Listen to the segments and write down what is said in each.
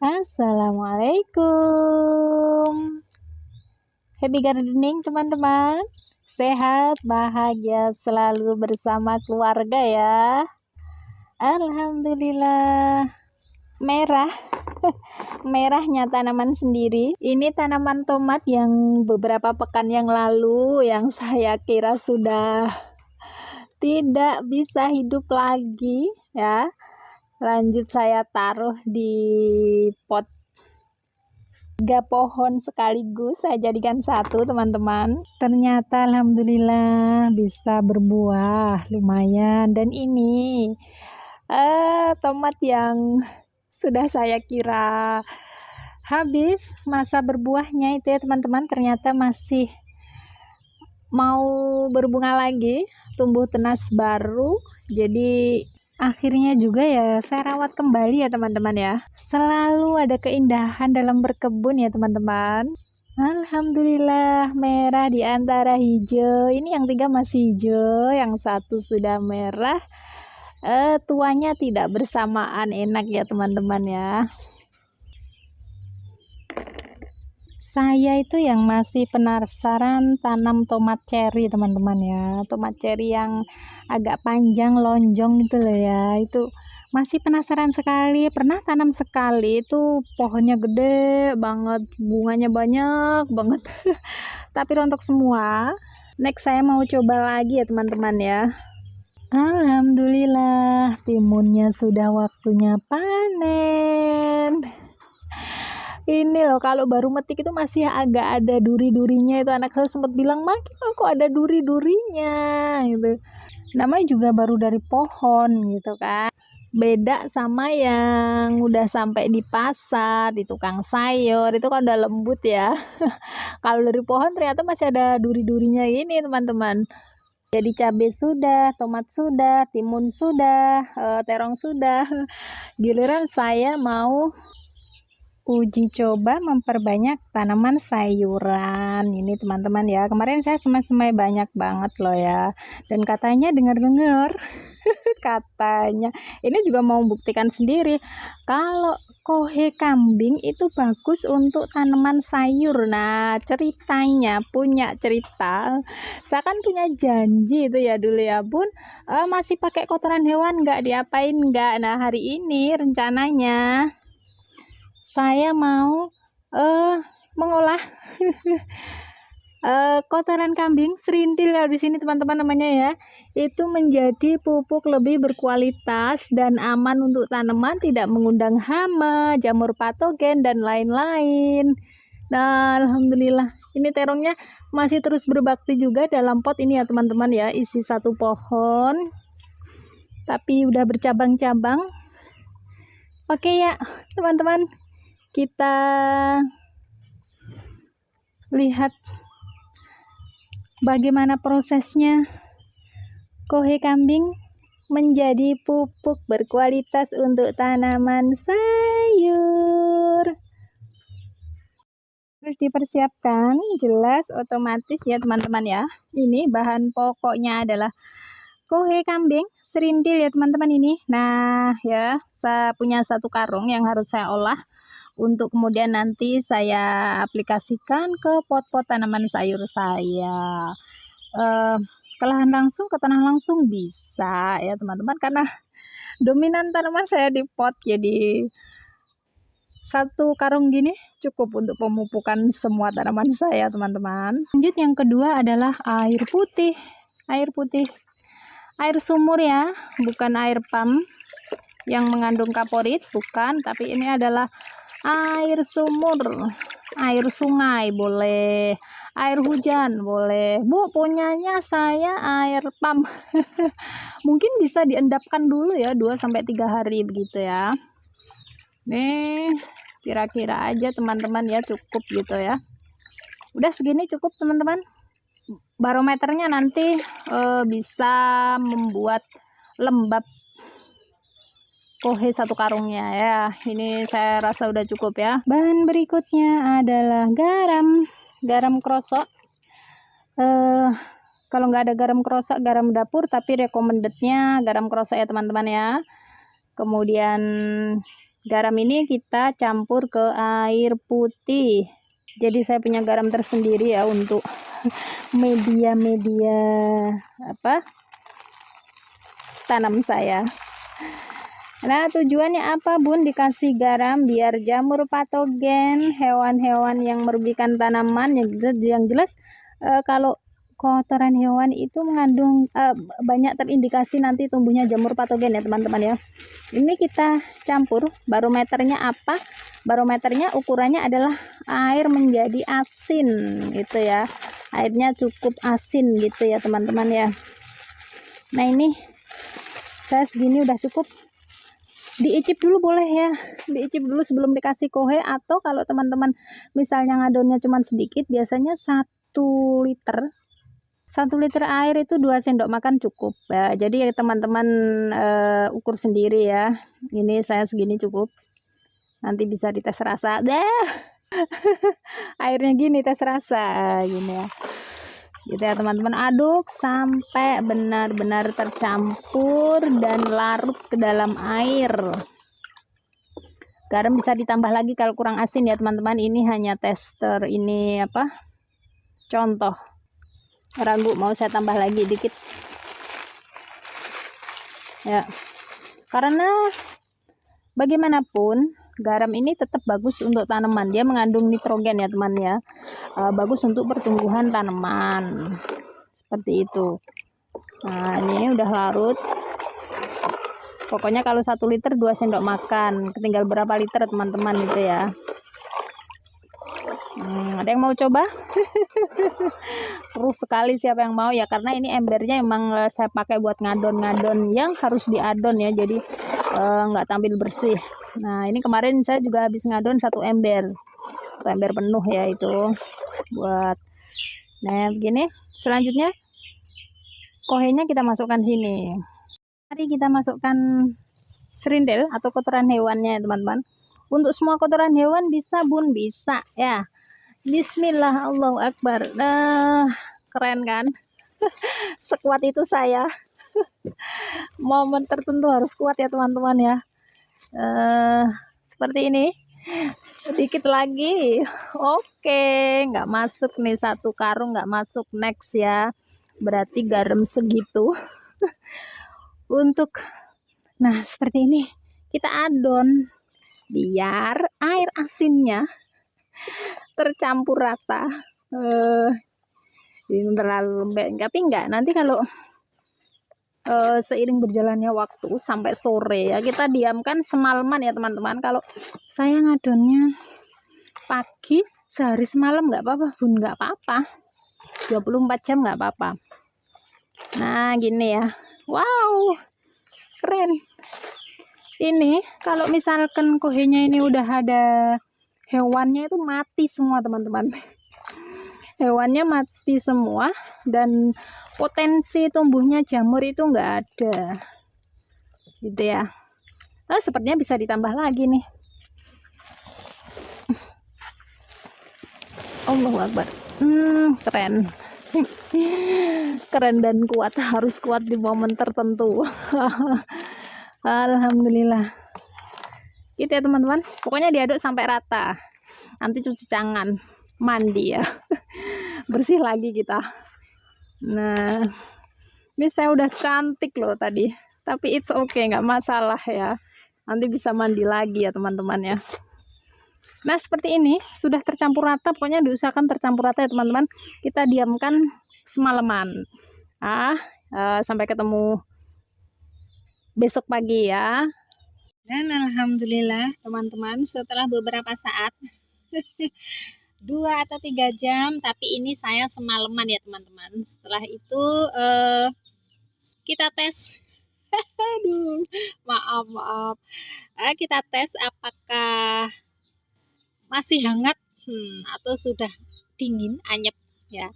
Assalamualaikum. Happy gardening teman-teman. Sehat, bahagia selalu bersama keluarga ya. Alhamdulillah. Merah. Merahnya tanaman sendiri. Ini tanaman tomat yang beberapa pekan yang lalu yang saya kira sudah tidak bisa hidup lagi ya. Lanjut saya taruh di pot 3 pohon sekaligus, saya jadikan satu teman-teman. Ternyata alhamdulillah bisa berbuah lumayan. Dan ini tomat yang sudah saya kira habis masa berbuahnya itu ya teman-teman, ternyata masih mau berbunga lagi, tumbuh tunas baru. Jadi akhirnya juga ya saya rawat kembali ya teman-teman ya. Selalu ada keindahan dalam berkebun ya teman-teman. Alhamdulillah, merah di antara hijau. Ini yang 3 masih hijau, yang 1 sudah merah. Tuanya tidak bersamaan, enak ya teman-teman ya. Saya itu yang masih penasaran tanam tomat cherry teman-teman ya. Tomat cherry yang agak panjang lonjong itu loh ya. Itu masih penasaran sekali. Pernah tanam sekali, itu pohonnya gede banget, bunganya banyak banget. Tapi rontok semua. Next saya mau coba lagi ya teman-teman ya. Alhamdulillah, timunnya sudah waktunya panen. Ini loh, kalau baru metik itu masih agak ada duri-durinya. Itu anak saya sempat bilang, makin kok ada duri-durinya gitu. Namanya juga baru dari pohon gitu kan. Beda sama yang udah sampai di pasar, di tukang sayur, itu kan udah lembut ya. Kalau dari pohon ternyata masih ada duri-durinya ini teman-teman. Jadi cabai sudah, tomat sudah, timun sudah, terong sudah. Giliran saya mau uji coba memperbanyak tanaman sayuran ini teman-teman ya. Kemarin saya semai-semai banyak banget loh ya. Dan katanya dengar-dengar katanya ini juga mau buktikan sendiri kalau kohe kambing itu bagus untuk tanaman sayur. Nah, ceritanya punya cerita. Saya kan punya janji itu ya dulu ya, Bun. Masih pakai kotoran hewan nggak, diapain nggak? Nah, hari ini rencananya saya mau mengolah kotoran kambing serintil ya di sini teman-teman namanya ya. Itu menjadi pupuk lebih berkualitas dan aman untuk tanaman, tidak mengundang hama, jamur patogen dan lain-lain. Nah, alhamdulillah ini terongnya masih terus berbakti juga dalam pot ini ya teman-teman ya, isi 1 pohon. Tapi udah bercabang-cabang. Oke ya, teman-teman. Kita lihat bagaimana prosesnya kohe kambing menjadi pupuk berkualitas untuk tanaman sayur. Terus dipersiapkan, jelas otomatis ya teman-teman ya. Ini bahan pokoknya adalah kohe kambing serintil ya teman-teman ini. Nah ya, saya punya 1 karung yang harus saya olah untuk kemudian nanti saya aplikasikan ke pot-pot tanaman sayur saya. Ke lahan langsung, ke tanah langsung bisa ya teman-teman, karena dominan tanaman saya di pot, jadi 1 karung gini cukup untuk pemupukan semua tanaman saya teman-teman. Lanjut yang kedua adalah air putih. Air sumur ya, bukan air pump yang mengandung kaporit, bukan, tapi ini adalah air sumur, air sungai boleh, air hujan boleh. Bu, punyanya saya air pump. Mungkin bisa diendapkan dulu ya 2-3 hari begitu ya. Nih, kira-kira aja teman-teman ya, cukup gitu ya. Udah segini cukup teman-teman. Barometernya nanti bisa membuat lembab kohe 1 karungnya ya. Ini saya rasa udah cukup ya. Bahan berikutnya adalah garam krosok. Kalau nggak ada garam krosok, garam dapur, tapi recommendednya garam krosok ya teman-teman ya. Kemudian Garam ini kita campur ke air putih. Jadi saya punya garam tersendiri ya untuk media-media tanam saya. Nah, tujuannya apa Bun dikasih garam? Biar jamur patogen, hewan-hewan yang merugikan tanaman, yang jelas kalau kotoran hewan itu mengandung banyak terindikasi nanti tumbuhnya jamur patogen ya teman-teman ya. Ini kita campur, barometernya apa? Barometernya ukurannya adalah air menjadi asin gitu ya. Airnya cukup asin gitu ya teman-teman ya. Nah, ini saya segini udah cukup. Diicip dulu boleh ya, diicip dulu sebelum dikasih kohe, atau kalau teman-teman misalnya ngadonnya cuma sedikit, biasanya 1 liter air itu 2 sendok makan cukup ya. Jadi teman-teman ukur sendiri ya. Ini saya segini cukup, nanti bisa dites rasa deh. Airnya gini, tes rasa gini ya, gitu ya teman-teman. Aduk sampai benar-benar tercampur dan larut ke dalam air. Garam bisa ditambah lagi kalau kurang asin ya teman-teman. Ini hanya tester, ini contoh. Ragu mau saya tambah lagi dikit ya, karena bagaimanapun garam ini tetap bagus untuk tanaman. Dia mengandung nitrogen ya teman ya, bagus untuk pertumbuhan tanaman seperti itu. Nah, ini udah larut. Pokoknya kalau 1 liter 2 sendok makan, tinggal berapa liter teman-teman itu ya. Ada yang mau coba? Terus sekali siapa yang mau ya, karena ini embernya emang saya pakai buat ngadon-ngadon yang harus diadon ya, jadi nggak tampil bersih. Nah, ini kemarin saya juga habis ngadon 1 ember penuh ya itu buat. Nah, begini. Selanjutnya kohenya kita masukkan sini. Mari kita masukkan serindel atau kotoran hewannya teman-teman. Untuk semua kotoran hewan bisa Bun, bisa ya. Bismillah, Allahu Akbar. Keren kan? Sekuat itu saya. Momen tertentu harus kuat ya teman-teman ya. Seperti ini. Sedikit lagi. Oke, nggak masuk nih, 1 karung nggak masuk. Next ya. Berarti garam segitu. Nah, seperti ini. Kita adon biar air asinnya tercampur rata. Ini terlalu lembek, tapi enggak, nanti kalau seiring berjalannya waktu sampai sore ya, kita diamkan semalaman ya teman-teman. Kalau saya ngadonnya pagi, sehari semalam nggak apa-apa Bun, nggak apa-apa, 24 jam nggak apa-apa. Nah, gini ya. Wow, keren. Ini kalau misalkan kohenya ini udah ada hewannya, itu mati semua teman-teman. Hewannya mati semua dan potensi tumbuhnya jamur itu nggak ada gitu ya. Nah, sepertinya bisa ditambah lagi nih. Allahu Akbar. Keren. Keren dan kuat, harus kuat di momen tertentu. Alhamdulillah. Gitu ya teman-teman. Pokoknya diaduk sampai rata. Nanti cuci tangan, mandi ya. Bersih lagi kita. Nah, ini saya udah cantik loh tadi, tapi it's okay, nggak masalah ya. Nanti bisa mandi lagi ya teman-teman ya. Nah, seperti ini sudah tercampur rata. Pokoknya diusahakan tercampur rata ya teman-teman. Kita diamkan semalaman. Sampai ketemu besok pagi ya. Dan alhamdulillah teman-teman, setelah beberapa saat 2 atau 3 jam, tapi ini saya semalaman ya teman-teman. Setelah itu kita tes. Aduh, maaf. Kita tes apakah masih hangat atau sudah dingin, anyep ya.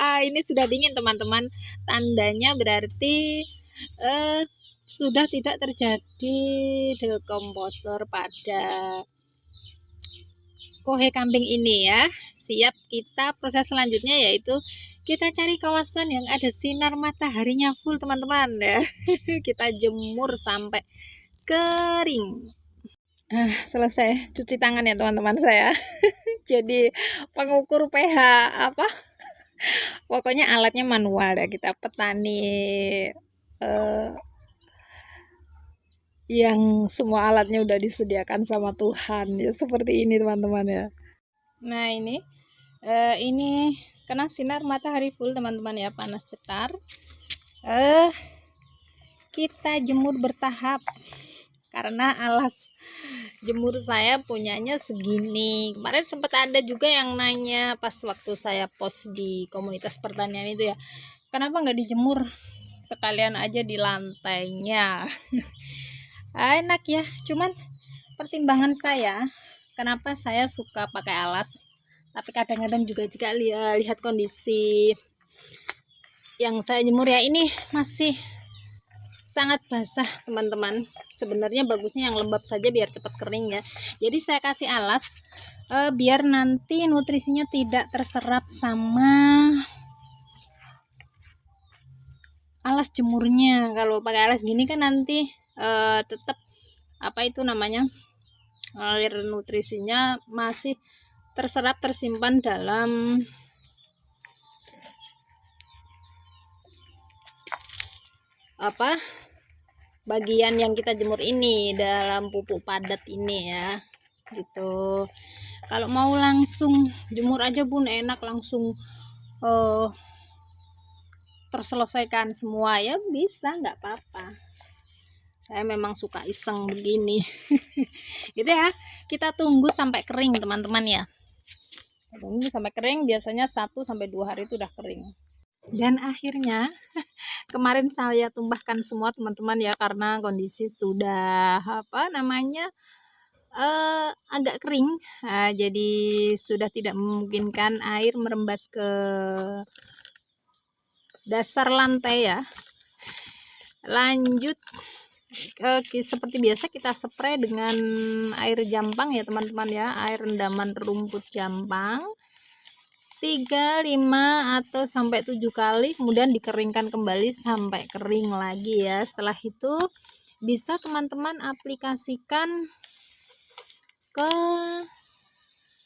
Ini sudah dingin teman-teman. Tandanya berarti sudah tidak terjadi dekomposer pada kohe kambing ini ya. Siap kita proses selanjutnya, yaitu kita cari kawasan yang ada sinar mataharinya full teman-teman ya. Kita jemur sampai kering. Selesai cuci tangan ya teman-teman saya. Jadi pengukur pH apa? Pokoknya alatnya manual ya, kita petani yang semua alatnya udah disediakan sama Tuhan ya, seperti ini teman-teman ya. Nah ini kena sinar matahari full teman-teman ya, panas cetar. Kita jemur bertahap karena alas jemur saya punyanya segini. Kemarin sempat ada juga yang nanya pas waktu saya post di komunitas pertanian itu ya, kenapa nggak dijemur sekalian aja di lantainya. Enak ya, cuman pertimbangan saya kenapa saya suka pakai alas, tapi kadang-kadang juga lihat kondisi yang saya jemur ya, ini masih sangat basah teman-teman. Sebenarnya bagusnya yang lembab saja biar cepat kering ya. Jadi saya kasih alas biar nanti nutrisinya tidak terserap sama alas jemurnya. Kalau pakai alas gini kan nanti tetap apa itu namanya, air nutrisinya masih terserap, tersimpan dalam bagian yang kita jemur ini, dalam pupuk padat ini ya gitu. Kalau mau langsung jemur aja bun, enak langsung terselesaikan semua ya, bisa, nggak apa-apa. Saya memang suka iseng begini. Gitu ya, kita tunggu sampai kering teman-teman ya. Tunggu sampai kering, biasanya 1-2 hari itu udah kering. Dan akhirnya kemarin saya tumbahkan semua teman-teman ya, karena kondisi sudah agak kering. Jadi sudah tidak memungkinkan air merembas ke dasar lantai ya. Lanjut seperti biasa kita spray dengan air jampang ya teman-teman ya, air rendaman rumput jampang 3, 5 atau sampai 7 kali, kemudian dikeringkan kembali sampai kering lagi ya. Setelah itu bisa teman-teman aplikasikan ke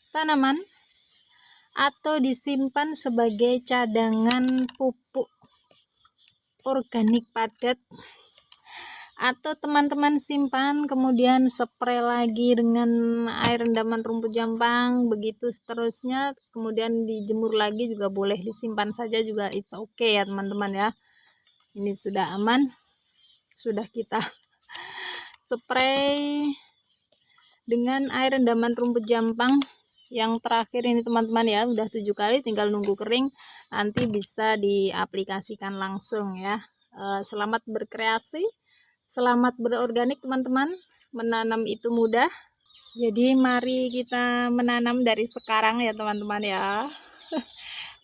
tanaman atau disimpan sebagai cadangan pupuk organik padat, atau teman-teman simpan kemudian spray lagi dengan air rendaman rumput jampang, begitu seterusnya, kemudian dijemur lagi juga boleh, disimpan saja juga, it's okay ya teman-teman ya. Ini sudah aman, sudah kita spray dengan air rendaman rumput jampang yang terakhir ini teman-teman ya, udah 7 kali, tinggal nunggu kering, nanti bisa diaplikasikan langsung ya. Selamat berkreasi, selamat berorganik teman-teman. Menanam itu mudah, jadi mari kita menanam dari sekarang ya teman-teman ya.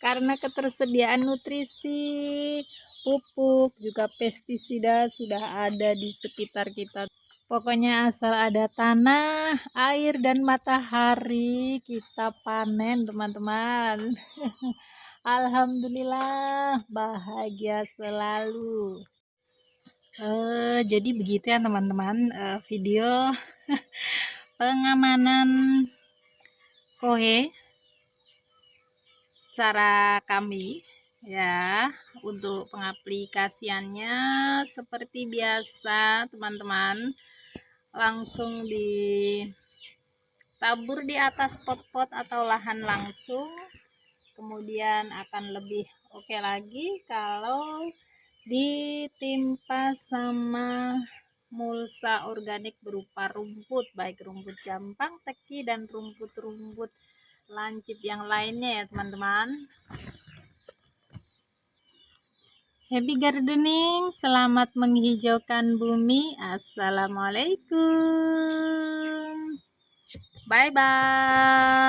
Karena ketersediaan nutrisi, pupuk, juga pestisida sudah ada di sekitar kita. Pokoknya asal ada tanah, air, dan matahari, kita panen teman-teman. Alhamdulillah, bahagia selalu. Jadi begitu ya teman-teman, video pengamanan kohe cara kami ya. Untuk pengaplikasiannya seperti biasa teman-teman, langsung ditabur di atas pot-pot atau lahan langsung, kemudian akan lebih oke lagi kalau ditimpa sama mulsa organik berupa rumput, baik rumput jampang, teki, dan rumput-rumput lancip yang lainnya ya teman-teman. Happy gardening, selamat menghijaukan bumi. Assalamualaikum, bye bye.